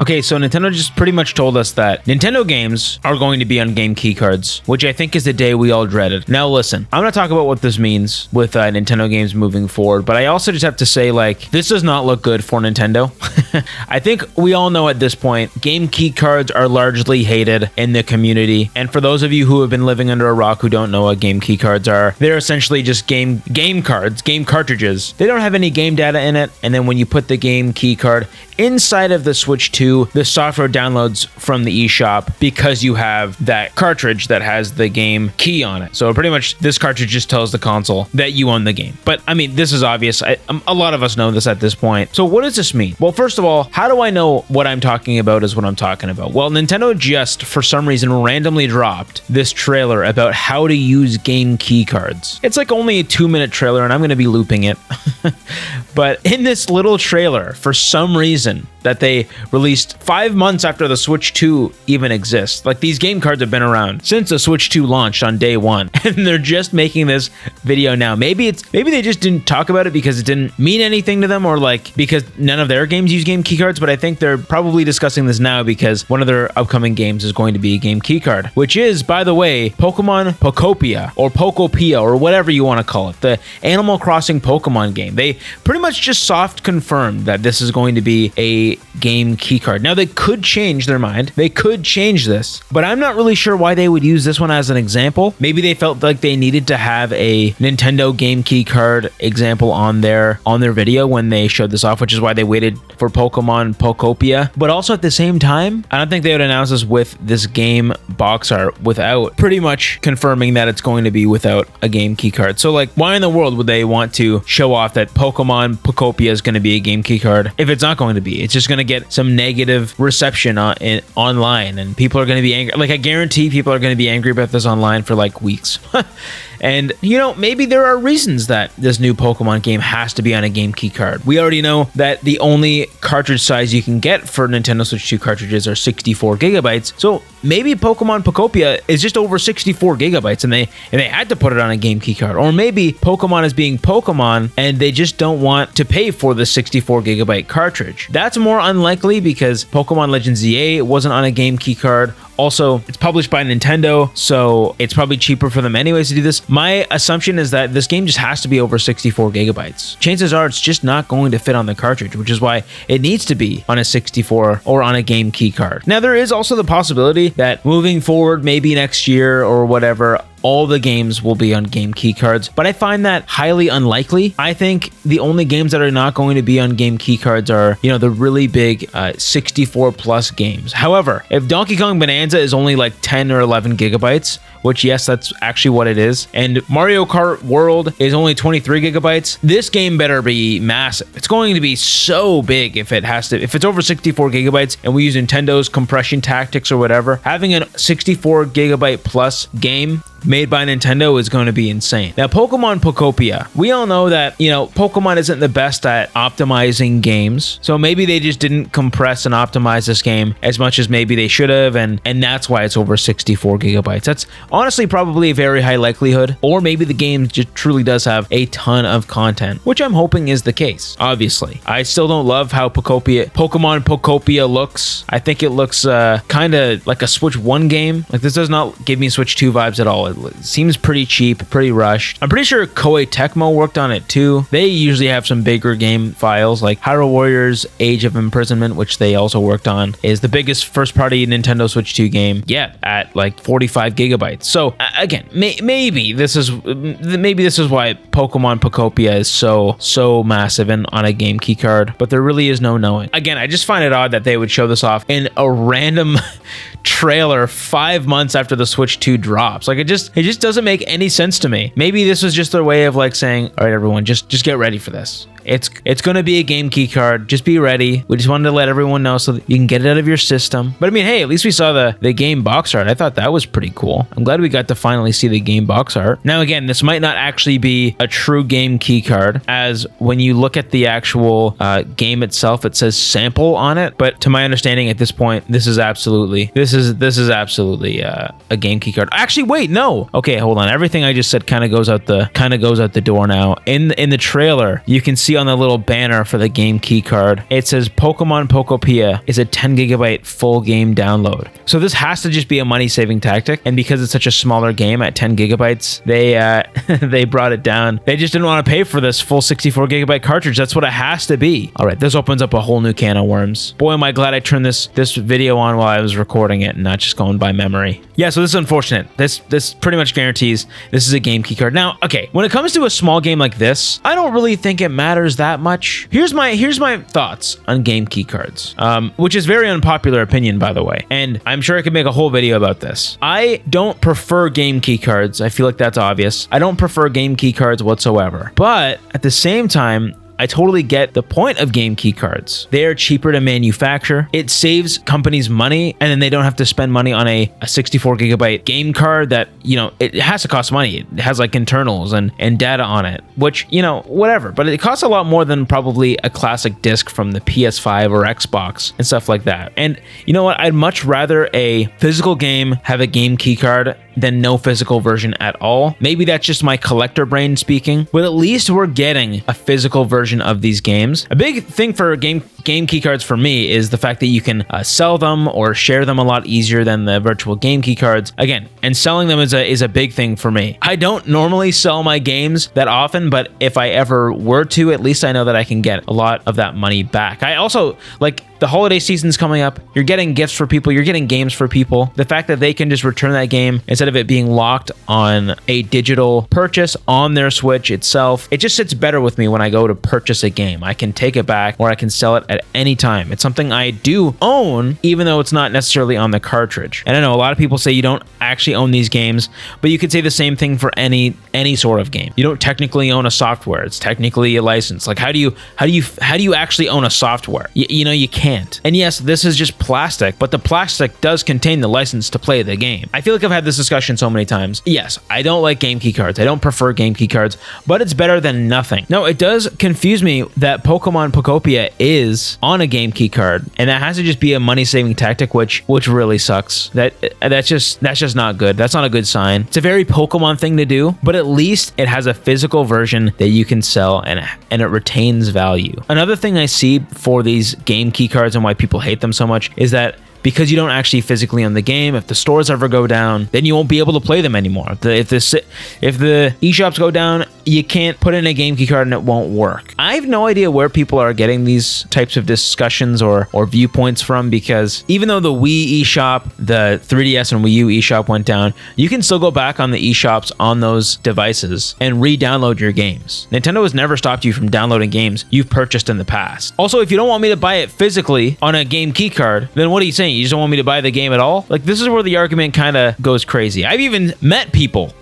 Okay, so Nintendo just pretty much told us that Nintendo games are going to be on game keycards, which I think is the day we all dreaded. Now listen, I'm going to talk about what this means with Nintendo games moving forward, but I also just have to say, like, this does not look good for Nintendo. I think we all know at this point, game keycards are largely hated in the community, and for those of you who have been living under a rock who don't know what game keycards are, they're essentially just game cards, game cartridges. They don't have any game data in it, and then when you put the game keycard inside of the Switch 2, the software downloads from the eShop because you have that cartridge that has the game key on it. So pretty much this cartridge just tells the console that you own the game. But I mean, this is obvious. A lot of us know this at this point. So what does this mean? Well, first of all, how do I know what I'm talking about is what I'm talking about? Well, Nintendo just, for some reason, randomly dropped this trailer about how to use game key cards. It's like only a 2-minute trailer, and I'm going to be looping it. But in this little trailer, for some reason, that they released 5 months after the Switch 2 even exists. Like, these game cards have been around since the Switch 2 launched on day one, and they're just making this video now. Maybe they just didn't talk about it because it didn't mean anything to them, or like because none of their games use game keycards, but I think they're probably discussing this now because one of their upcoming games is going to be a game keycard, which is, by the way, Pokemon Pokopia, or Pokopia, or whatever you want to call it, the Animal Crossing Pokemon game. They pretty much just soft confirmed that this is going to be a game keycard. Now, they could change their mind. They could change this, but I'm not really sure why they would use this one as an example. Maybe they felt like they needed to have a Nintendo game keycard example on their video when they showed this off, which is why they waited for Pokemon Pokopia. But also at the same time, I don't think they would announce this with this game box art without pretty much confirming that it's going to be without a game keycard. So like, why in the world would they want to show off that Pokemon Pokopia is going to be a game keycard if it's not going to be? It's just going to get some negative reception online, and people are going to be angry. Like, I guarantee people are going to be angry about this online for like weeks. And, you know, maybe there are reasons that this new Pokemon game has to be on a game key card. We already know that the only cartridge size you can get for Nintendo Switch 2 cartridges are 64 gigabytes. So maybe Pokemon Pokopia is just over 64 gigabytes and they had to put it on a game key card. Or maybe Pokemon is being Pokemon and they just don't want to pay for the 64 gigabyte cartridge. That's more unlikely because Pokemon Legends ZA wasn't on a game key card. Also, it's published by Nintendo, so it's probably cheaper for them anyways to do this. My assumption is that this game just has to be over 64 gigabytes. Chances are it's just not going to fit on the cartridge, which is why it needs to be on a 64 or on a game key card. Now, there is also the possibility that moving forward, maybe next year or whatever, all the games will be on game key cards, but I find that highly unlikely. I think the only games that are not going to be on game key cards are, you know, the really big 64 plus games. However, if Donkey Kong Bonanza is only like 10 or 11 gigabytes, which yes, that's actually what it is, and Mario Kart World is only 23 gigabytes, this game better be massive. It's going to be so big if it's over 64 gigabytes and we use Nintendo's compression tactics or whatever. Having a 64 gigabyte plus game made by Nintendo is going to be insane. Now, Pokemon Pokopia. We all know that, you know, Pokemon isn't the best at optimizing games. So maybe they just didn't compress and optimize this game as much as maybe they should have. And that's why it's over 64 gigabytes. That's honestly probably a very high likelihood. Or maybe the game just truly does have a ton of content, which I'm hoping is the case, obviously. I still don't love how Pokemon Pokopia looks. I think it looks kind of like a Switch 1 game. Like, this does not give me Switch 2 vibes at all. It seems pretty cheap, pretty rushed. I'm pretty sure Koei Tecmo worked on it too. They usually have some bigger game files, like Hyrule Warriors Age of Imprisonment, which they also worked on, is the biggest first-party Nintendo Switch 2 game yet at like 45 gigabytes. So again, maybe this is why Pokemon Pokopia is so massive and on a game key card, but there really is no knowing. Again, I just find it odd that they would show this off in a random trailer 5 months after the Switch 2 drops. Like, it just doesn't make any sense to me. Maybe this was just their way of like saying, all right, everyone, just get ready for this. It's going to be a game key card. Just be ready. We just wanted to let everyone know so that you can get it out of your system. But I mean, hey, at least we saw the game box art. I thought that was pretty cool. I'm glad we got to finally see the game box art. Now, again, this might not actually be a true game key card, as when you look at the actual game itself, it says sample on it. But to my understanding at this point, this is absolutely a game key card. Actually, wait, no. Okay, hold on. Everything I just said kind of goes out the door now. In the trailer, you can see see on the little banner for the game key card, it says Pokemon Pokopia is a 10 gigabyte full game download. So this has to just be a money saving tactic. And because it's such a smaller game at 10 gigabytes, they they brought it down. They just didn't want to pay for this full 64 gigabyte cartridge. That's what it has to be. All right, this opens up a whole new can of worms. Boy, am I glad I turned this video on while I was recording it and not just going by memory. Yeah, so this is unfortunate. This pretty much guarantees this is a game key card. Now, okay, when it comes to a small game like this, I don't really think it matters that much. Here's my thoughts on game key cards, which is very unpopular opinion, by the way, and I'm sure I could make a whole video about this. I don't prefer game key cards. I feel like that's obvious. I don't prefer game key cards whatsoever, but at the same time, I totally get the point of game key cards. They are cheaper to manufacture. It saves companies money, and then they don't have to spend money on a 64 gigabyte game card that, you know, it has to cost money. It has like internals and data on it, which, you know, whatever. But it costs a lot more than probably a classic disc from the PS5 or Xbox and stuff like that. And you know what? I'd much rather a physical game have a game key card than no physical version at all. Maybe that's just my collector brain speaking, but at least we're getting a physical version of these games. A big thing for game key cards for me is the fact that you can sell them or share them a lot easier than the virtual game key cards. Again, and selling them is a big thing for me. I don't normally sell my games that often, but if I ever were to, at least I know that I can get a lot of that money back. I also, like, the holiday season's coming up. You're getting gifts for people. You're getting games for people. The fact that they can just return that game instead of it being locked on a digital purchase on their Switch itself, it just sits better with me when I go to purchase a game. I can take it back or I can sell it at any time. It's something I do own, even though it's not necessarily on the cartridge. And I know a lot of people say you don't actually own these games, but you could say the same thing for any sort of game. You don't technically own a software. It's technically a license. Like, how do you actually own a software? You know, you can't. And yes, this is just plastic, but the plastic does contain the license to play the game. I feel like I've had this discussion so many times. Yes, I don't like game key cards. I don't prefer game key cards, but it's better than nothing. No, it does confuse me that Pokemon Pokopia is on a game key card, and that has to just be a money-saving tactic, which really sucks. That's just not good. That's not a good sign. It's a very Pokemon thing to do, but at least it has a physical version that you can sell, and it retains value. Another thing I see for these game key cards and why people hate them so much is that because you don't actually physically own the game, if the stores ever go down, then you won't be able to play them anymore. If the eShops go down, you can't put in a game key card and it won't work. I have no idea where people are getting these types of discussions or viewpoints from, because even though the Wii eShop, the 3DS and Wii U eShop went down, you can still go back on the eShops on those devices and re-download your games. Nintendo has never stopped you from downloading games you've purchased in the past. Also, if you don't want me to buy it physically on a game key card, then what are you saying? You just don't want me to buy the game at all? Like, this is where the argument kind of goes crazy. I've even met people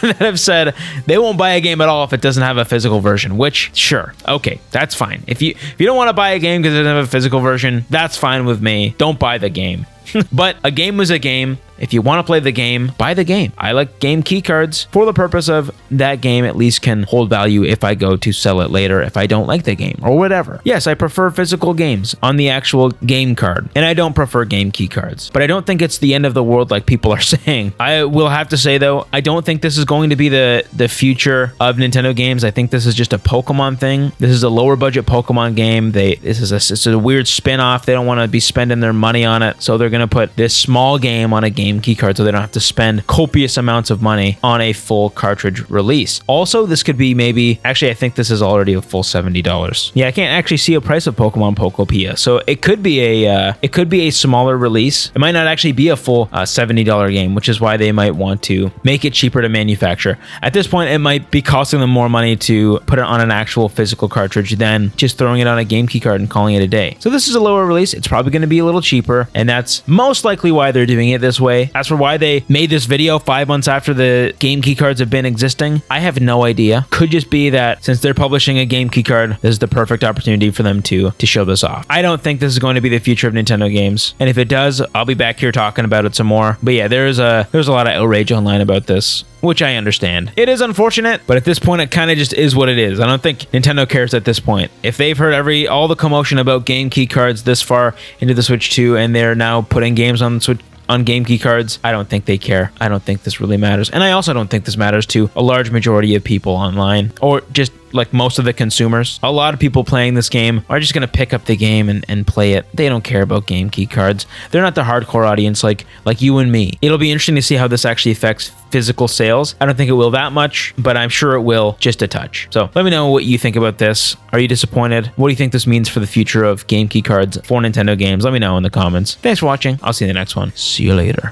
that have said they won't buy a game at all if it doesn't have a physical version, which, sure, okay, that's fine. If you don't want to buy a game because it doesn't have a physical version, that's fine with me. Don't buy the game. But a game was a game. If you want to play the game, buy the game. I like game key cards for the purpose of that game at least can hold value if I go to sell it later if I don't like the game or whatever. Yes, I prefer physical games on the actual game card, and I don't prefer game key cards. But I don't think it's the end of the world like people are saying. I will have to say, though, I don't think this is going to be the future of Nintendo games. I think this is just a Pokemon thing. This is a lower budget Pokemon game. It's a weird spin-off. They don't want to be spending their money on it, so they're going to put this small game on a game key card so they don't have to spend copious amounts of money on a full cartridge release. Also, this could be actually I think this is already a full $70. Yeah, I can't actually see a price of Pokemon Pokopia, so it could be a smaller release. It might not actually be a full $70 game, which is why they might want to make it cheaper to manufacture. At this point, it might be costing them more money to put it on an actual physical cartridge than just throwing it on a game key card and calling it a day. So this is a lower release. It's probably going to be a little cheaper, and that's most likely why they're doing it this way. As for why they made this video 5 months after the game key cards have been existing, I have no idea. Could just be that since they're publishing a game key card, this is the perfect opportunity for them to show this off. I don't think this is going to be the future of Nintendo games, and if it does, I'll be back here talking about it some more. But yeah, there's a lot of outrage online about this, which I understand. It is unfortunate, but at this point, it kind of just is what it is. I don't think Nintendo cares at this point. If they've heard all the commotion about game key cards this far into the Switch 2, and they're now putting games on the Switch on game key cards, I don't think they care. I don't think this really matters. And I also don't think this matters to a large majority of people online, or just like most of the consumers. A lot of people playing this game are just going to pick up the game and play it. They don't care about game key cards. They're not the hardcore audience like you and me. It'll be interesting to see how this actually affects physical sales. I don't think it will that much, but I'm sure it will just a touch. So let me know what you think about this. Are you disappointed? What do you think this means for the future of game key cards for Nintendo games? Let me know in the comments. Thanks for watching. I'll see you in the next one. See you later.